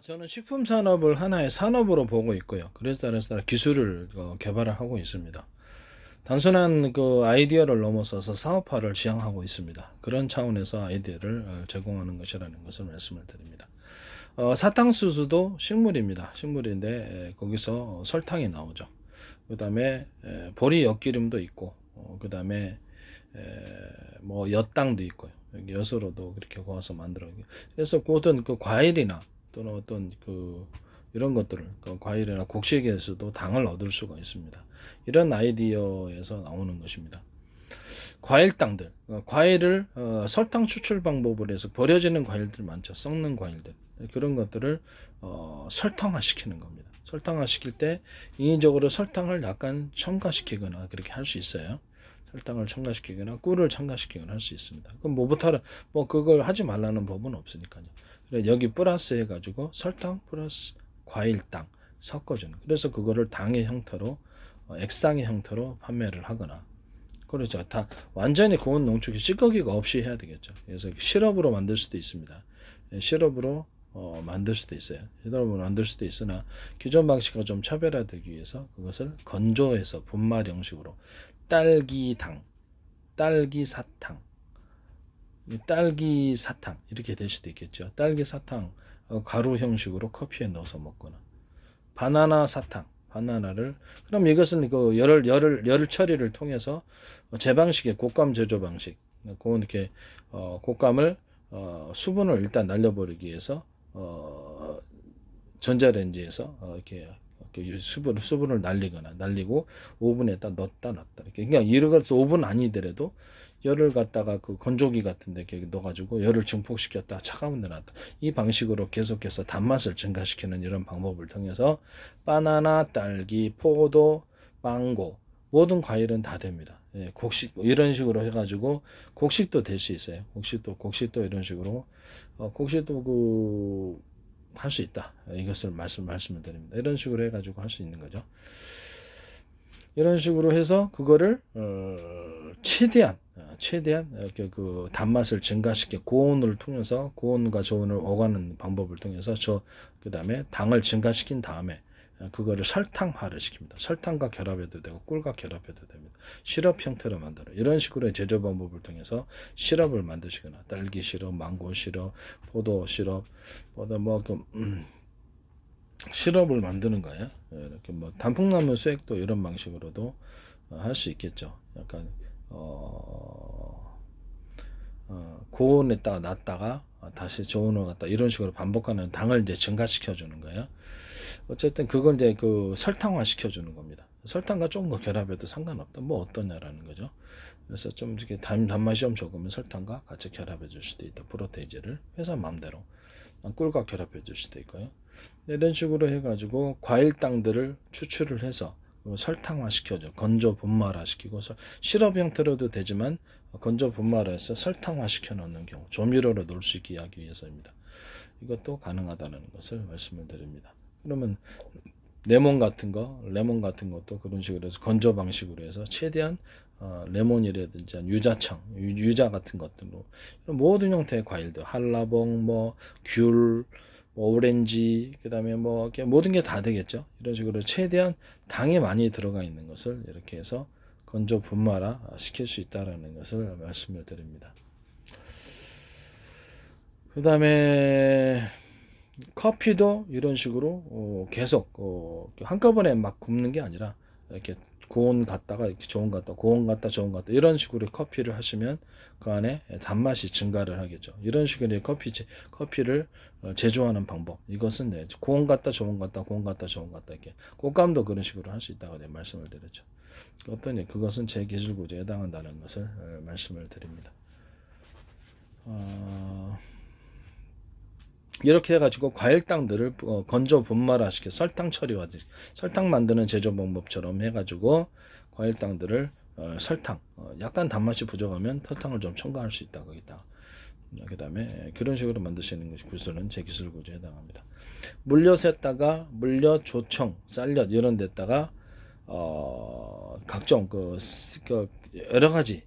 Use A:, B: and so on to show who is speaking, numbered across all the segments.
A: 저는 식품 산업을 하나의 산업으로 보고 있고요. 그래서 따라서 기술을 개발을 하고 있습니다. 단순한 그 아이디어를 넘어서서 사업화를 지향하고 있습니다. 그런 차원에서 아이디어를 제공하는 것이라는 것을 말씀을 드립니다. 사탕수수도 식물입니다. 식물인데 거기서 설탕이 나오죠. 그 다음에 보리 엿기름도 있고, 그 다음에 뭐 엿당도 있고요. 여기 엿으로도 그렇게 고아서 만들어. 그래서 어떤 그 과일이나 또는 어떤 그 이런 것들을 그 과일이나 곡식에서도 당을 얻을 수가 있습니다. 이런 아이디어에서 나오는 것입니다. 과일당들, 과일을 설탕 추출 방법을 해서 버려지는 과일들 많죠. 썩는 과일들. 그런 것들을 설탕화시키는 겁니다. 설탕화시킬 때 인위적으로 설탕을 약간 첨가시키거나 그렇게 할 수 있어요. 설탕을 첨가시키거나 꿀을 첨가시키거나 할 수 있습니다. 그럼 뭐부터 뭐 그걸 하지 말라는 법은 없으니까요. 그래서 여기 플러스 해가지고 설탕 플러스 과일당 섞어주는. 그래서 그거를 당의 형태로 액상의 형태로 판매를 하거나. 그렇죠. 다 완전히 고온 농축이 찌꺼기가 없이 해야 되겠죠. 그래서 시럽으로 만들 수도 있습니다. 시럽으로 만들 수도 있어요. 시럽으로 만들 수도 있으나 기존 방식과 좀 차별화되기 위해서 그것을 건조해서 분말 형식으로 딸기당, 딸기사탕, 딸기사탕 이렇게 될 수도 있겠죠. 딸기사탕 가루 형식으로 커피에 넣어서 먹거나 바나나 사탕, 바나나를 그럼 이것은 그 열을 처리를 통해서 제 방식의 곶감 제조 방식, 그건 이렇게 곶감을 수분을 일단 날려버리기 위해서 전자레인지에서 이렇게 수분을 날리고 오븐에다 넣었다 놨다 이렇게 그냥 예를 들어서 오븐 아니더라도 열을 갖다가 그 건조기 같은 데 이렇게 넣어가지고 열을 증폭시켰다 차가운 데 놨다 이 방식으로 계속해서 단맛을 증가시키는 이런 방법을 통해서 바나나, 딸기, 포도, 망고 모든 과일은 다 됩니다. 예, 곡식 이런 식으로 해가지고 곡식도 될 수 있어요. 곡식도 이런 식으로 곡식도 그 할 수 있다. 이것을 말씀을 드립니다. 이런 식으로 해가지고 할 수 있는 거죠. 이런 식으로 해서 그거를 최대한 이렇게 그 단맛을 증가시켜 고온을 통해서 고온과 저온을 오가는 방법을 통해서 그다음에 당을 증가시킨 다음에 그거를 설탕화를 시킵니다. 설탕과 결합해도 되고 꿀과 결합해도 됩니다. 시럽 형태로 만들어 이런 식으로 제조 방법을 통해서 시럽을 만드시거나 딸기 시럽, 망고 시럽, 포도 시럽, 시럽을 만드는 거예요. 이렇게 뭐 단풍나무 수액도 이런 방식으로도 할 수 있겠죠. 약간 고온에다가 놨다가 다시 저온으로 갔다 이런 식으로 반복하는 당을 이제 증가시켜 주는 거예요. 어쨌든 그걸 이제 그 설탕화 시켜 주는 겁니다. 설탕과 조금 더 결합해도 상관없다. 뭐 어떠냐라는 거죠. 그래서 좀 이렇게 단맛이 좀 적으면 설탕과 같이 결합해 줄 수도 있다. 프로테이즈를 회사 마음대로 꿀과 결합해 줄 수도 있고요. 이런 식으로 해가지고 과일당들을 추출을 해서 설탕화 시켜줘. 건조 분말화 시키고 시럽 형태로도 되지만 건조 분말화해서 설탕화 시켜 놓는 경우 조미료로 넣을 수 있게 하기 위해서입니다. 이것도 가능하다는 것을 말씀을 드립니다. 그러면 레몬 같은 것도 그런 식으로 해서 건조 방식으로 해서 최대한 레몬이라든지 유자 같은 것들로 모든 형태의 과일들 한라봉 귤 오렌지 그다음에 모든 게 다 되겠죠. 이런 식으로 최대한 당이 많이 들어가 있는 것을 이렇게 해서 건조 분말화 시킬 수 있다라는 것을 말씀을 드립니다. 그다음에 커피도 이런 식으로 계속 한꺼번에 막 굽는 게 아니라 이렇게 고온 갔다가 이렇게 저온 갔다 고온 갔다 저온 갔다 이런 식으로 커피를 하시면 그 안에 단맛이 증가를 하겠죠. 이런 식으로 커피를 제조하는 방법 이것은 고온 갔다 저온 갔다 고온 갔다 저온 갔다 이렇게 곶감도 그런 식으로 할 수 있다고 말씀을 드렸죠. 어떤 그것은 제 기술 구조에 해당한다는 것을 말씀을 드립니다. 이렇게 해가지고 과일당들을 건조 분말화시켜 설탕 처리하듯이 설탕 만드는 제조 방법처럼 해가지고 과일당들을 설탕 약간 단맛이 부족하면 설탕을 좀 첨가할 수 있다 거기다. 그 다음에 그런 식으로 만드시는 것이 구조는 제 기술 구조에 해당합니다. 물엿에다가 물엿, 조청, 쌀엿 이런 데다가 각종 그 여러 가지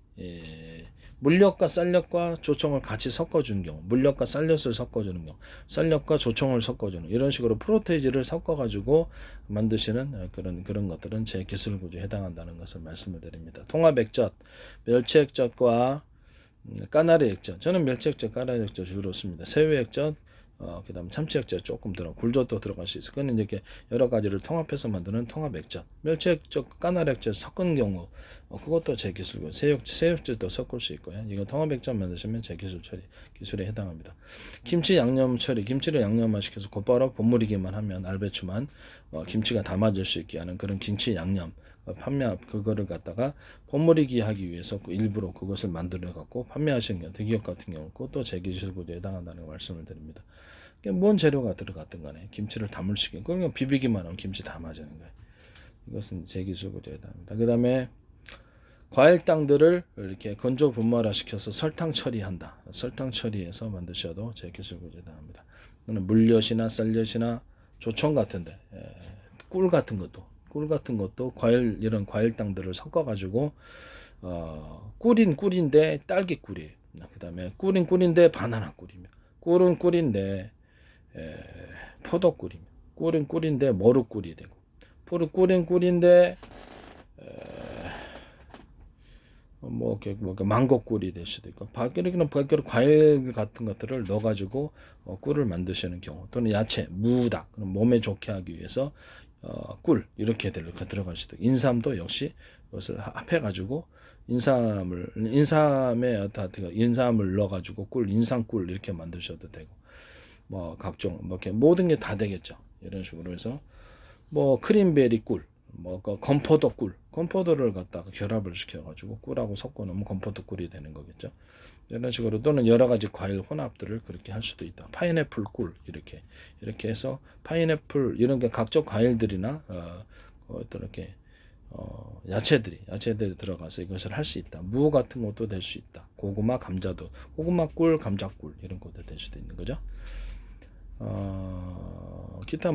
A: 물엿과 쌀엿과 조청을 같이 섞어주는 경우, 물엿과 쌀엿을 섞어주는 경우, 쌀엿과 조청을 섞어주는 이런 식으로 프로테이지를 섞어가지고 만드시는 그런 것들은 제 기술 구조에 해당한다는 것을 말씀을 드립니다. 통합액젓, 멸치액젓과 까나리 액젓. 저는 멸치액젓, 까나리 액젓 주로 씁니다. 새우액젓, 그다음 참치액젓 조금 굴젓도 들어갈 수 있어요. 그건 이렇게 여러 가지를 통합해서 만드는 통합액젓. 멸치액젓, 까나리액젓 섞은 경우, 그것도 제 기술고 새우액젓도 섞을 수 있고요. 이거 통합액젓 만드시면 제 기술에 해당합니다. 김치 양념 처리, 김치를 양념만 시켜서 곧바로 버무리기만 하면 알배추만 김치가 담아질 수 있게 하는 그런 김치 양념. 그거를 갖다가 버무리기 하기 위해서 일부러 그것을 만들어 갖고 판매하시는 경우, 대기업 같은 경우 그것도 제 기술 구조에 해당한다는 말씀을 드립니다. 뭔 재료가 들어갔든 간에 김치를 담을 수 있게 그냥 비비기만 하면 김치 담아지는 거예요. 이것은 제 기술 구조에 해당합니다. 그 다음에 과일 땅들을 이렇게 건조 분말화 시켜서 설탕 처리한다. 설탕 처리해서 만드셔도 제 기술 구조에 해당합니다. 물엿이나 쌀엿이나 조청 같은데 꿀 같은 것도 이런 과일 땅들을 섞어가지고 꿀인데 딸기 꿀이에요. 그다음에 꿀인데 바나나 꿀이며, 꿀은 꿀인데 포도 꿀이며, 꿀은 꿀인데 머루 꿀이 되고, 꿀은 꿀인데 망고 꿀이 될 수도 있고, 이렇게는 과일 같은 것들을 넣어가지고 꿀을 만드시는 경우, 또는 야채, 무다, 몸에 좋게 하기 위해서 꿀 이렇게 들어갈 수도 있고, 인삼도 역시 그것을 합해가지고 인삼을 넣어가지고 인삼꿀 이렇게 만드셔도 되고, 각종 이렇게 모든 게 다 되겠죠. 이런 식으로 해서 크림베리 꿀, 건포도를 갖다가 결합을 시켜가지고 꿀하고 섞어 놓으면 건포도 꿀이 되는 거겠죠. 이런 식으로 또는 여러 가지 과일 혼합들을 그렇게 할 수도 있다. 파인애플 꿀 이렇게 해서 파인애플 이런 게 각종 과일들이나 어떤 이렇게 야채들이 들어가서 이것을 할 수 있다. 무 같은 것도 될 수 있다. 고구마, 감자도 고구마 꿀, 감자 꿀 이런 것도 될 수도 있는 거죠. 기타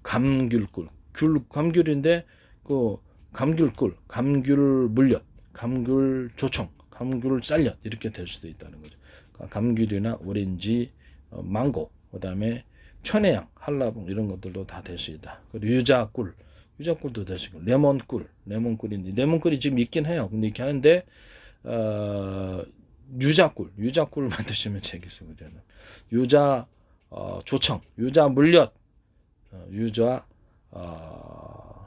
A: 감귤꿀, 감귤인데 감귤꿀, 감귤 물엿, 감귤 조청, 감귤 쌀엿 이렇게 될 수도 있다는 거죠. 감귤이나 오렌지, 망고, 그다음에 천혜향, 한라봉 이런 것들도 다 될 수 있다. 그리고 유자꿀도 될 수 있고, 레몬꿀인데 레몬꿀이 지금 있긴 해요. 근데 이렇게 하는데 유자꿀 만드시면 제기수거든요. 유자 조청, 유자 물엿, 유자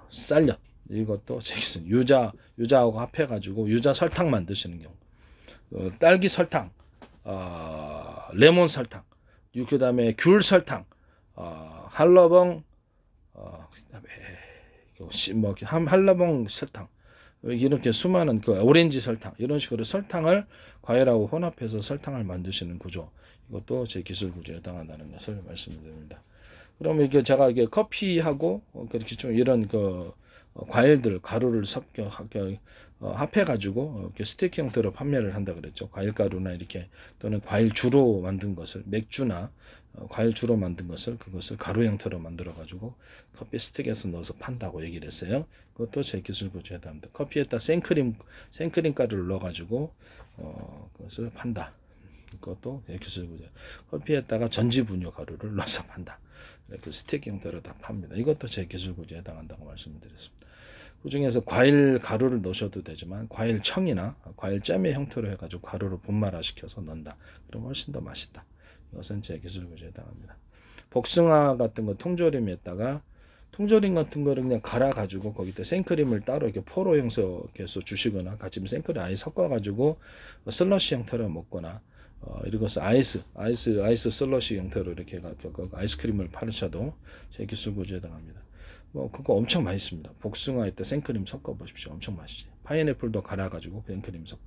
A: 쌀엿 이것도 제기수. 유자하고 합해가지고 유자 설탕 만드시는 경우, 딸기 설탕, 레몬 설탕, 그다음에 귤 설탕, 한라봉, 한라봉 설탕, 이렇게 수많은 오렌지 설탕 이런 식으로 설탕을 과일하고 혼합해서 설탕을 만드시는 구조, 이것도 제 기술 구조에 해당한다는 것을 말씀드립니다. 그러면 제가 커피하고 그렇게 좀 이런 과일들 가루를 섞여 합해가지고 이렇게 스테이크 형태로 판매를 한다 그랬죠. 과일 가루나 이렇게 또는 과일 주로 만든 것을, 맥주나 과일 주로 만든 것을 그것을 가루 형태로 만들어 가지고 커피 스틱에서 넣어서 판다고 얘기를 했어요. 그것도 제 기술 구조에 해당합니다. 커피에다 생크림 가루를 넣어 가지고 그것을 판다. 그것도 제 기술 구조. 커피에다가 전지 분유 가루를 넣어서 판다. 이렇게 스틱 형태로 다 팝니다. 이것도 제 기술 구조에 해당한다고 말씀드렸습니다. 그 중에서 과일 가루를 넣으셔도 되지만 과일 청이나 과일 잼의 형태로 해가지고 가루로 분말화시켜서 넣는다. 그럼 훨씬 더 맛있다. 이것은 제 기술 구조에 해당합니다. 복숭아 같은 거 통조림 같은 거를 그냥 갈아가지고 거기다 생크림을 따로 이렇게 포로 형태에서 주시거나, 같이 생크림 아예 섞어가지고 슬러시 형태로 먹거나, 이것을 아이스 슬러시 형태로 이렇게 아이스크림을 파르셔도 제 기술 구조에 해당합니다. 그거 엄청 맛있습니다. 복숭아에다 생크림 섞어 보십시오. 엄청 맛있지. 파인애플도 갈아가지고 생크림 섞고,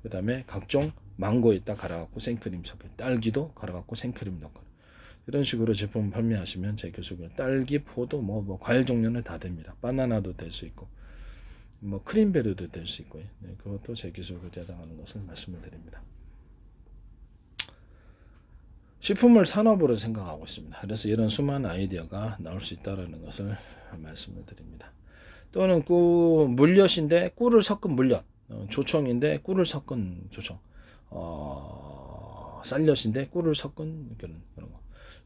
A: 그 다음에 각종 망고에다 갈아갖고 생크림 섞고, 딸기도 갈아갖고 생크림 넣고, 이런 식으로 제품 판매하시면 제 기술 구조, 딸기, 포도, 과일 종류는 다 됩니다. 바나나도 될 수 있고, 크림베리도 될 수 있고요. 네, 그것도 제 기술 구조에 해당하는 것을 말씀을 드립니다. 식품을 산업으로 생각하고 있습니다. 그래서 이런 수많은 아이디어가 나올 수 있다는 것을 말씀을 드립니다. 또는 물엿인데 꿀을 섞은 물엿, 조청인데 꿀을 섞은 조청, 쌀엿인데 꿀을 섞은 그런 거.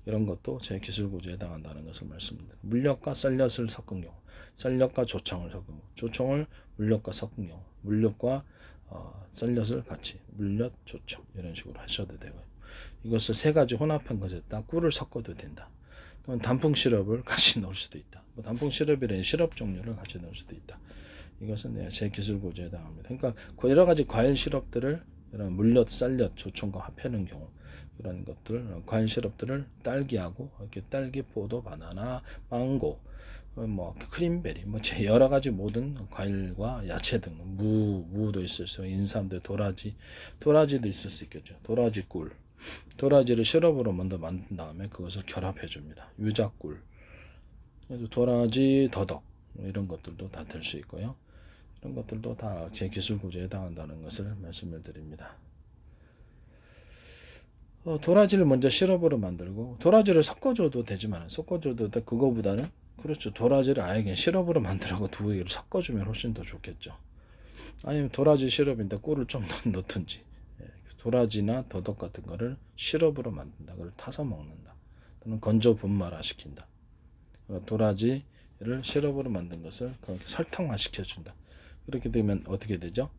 A: 이런 것도 제 기술 구조에 해당한다는 것을 말씀드립니다. 물엿과 쌀엿을 섞은 경우, 쌀엿과 조청을 섞은 경우, 조청을 물엿과 섞은 경우, 물엿과 쌀엿을 같이 물엿, 조청 이런 식으로 하셔도 되고요. 이것을 세 가지 혼합한 것에다 꿀을 섞어도 된다. 또는 단풍 시럽을 같이 넣을 수도 있다. 뭐 단풍 시럽이라는 시럽 종류를 같이 넣을 수도 있다. 이것은 제 기술 구조에 해당합니다. 그러니까 여러 가지 과일 시럽들을 이런 물엿, 쌀엿, 조청과 합하는 경우 이런 것들 과일 시럽들을 딸기하고 이렇게 딸기, 포도, 바나나, 망고, 뭐 크림베리, 뭐 여러 가지 모든 과일과 야채 등 무도 있을 수, 인삼도 도라지도 있을 수 있겠죠. 도라지 꿀, 도라지를 시럽으로 먼저 만든 다음에 그것을 결합해 줍니다. 유자꿀, 도라지 더덕 이런 것들도 다 될 수 있고요. 이런 것들도 다 제 기술 구조에 해당한다는 것을 말씀을 드립니다. 도라지를 먼저 시럽으로 만들고 도라지를 섞어줘도 되지만 섞어줘도 그거보다는 그렇죠. 도라지를 아예 그냥 시럽으로 만들고 두 개를 섞어주면 훨씬 더 좋겠죠. 아니면 도라지 시럽인데 꿀을 좀 넣든지 도라지나 더덕 같은 거를 시럽으로 만든다. 그걸 타서 먹는다. 또는 건조 분말화 시킨다. 도라지를 시럽으로 만든 것을 설탕화 시켜준다. 그렇게 되면 어떻게 되죠?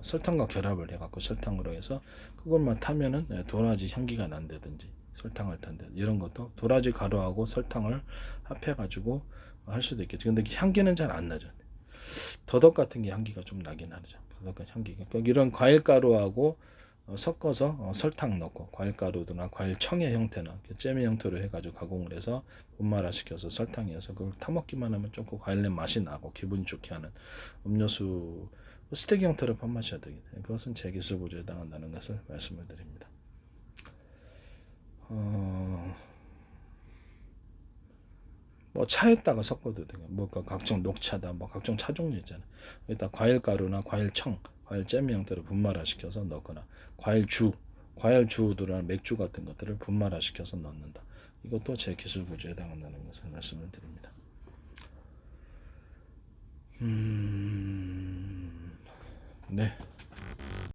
A: 설탕과 결합을 해갖고 설탕으로 해서 그것만 타면은 도라지 향기가 난다든지 설탕을 탄다 이런 것도 도라지 가루하고 설탕을 합해가지고 할 수도 있겠죠. 근데 향기는 잘 안 나죠. 더덕 같은 게 향기가 좀 나긴 하죠. 더덕 향기가 이런 과일 가루하고 섞어서 설탕 넣고 과일가루나 과일청의 형태나 잼의 형태로 해가지고 가공을 해서 분말화 시켜서 설탕이어서 그걸 타먹기만 하면 조금 과일냄 맛이 나고 기분이 좋게 하는 음료수 스틱 형태로 판매하셔야 되겠네요. 그것은 제 기술 구조에 해당한다는 것을 말씀을 드립니다. 뭐 차에다가 섞어도 되고 뭐 각종 녹차다 뭐 각종 차 종류 있잖아요. 여기다 과일가루나 과일청 과일잼 형태로 분말화 시켜서 넣거나 과일주들이나 맥주 같은 것들을 분말화 시켜서 넣는다. 이것도 제 기술 구조에 해당한다는 것을 말씀을 드립니다. 네.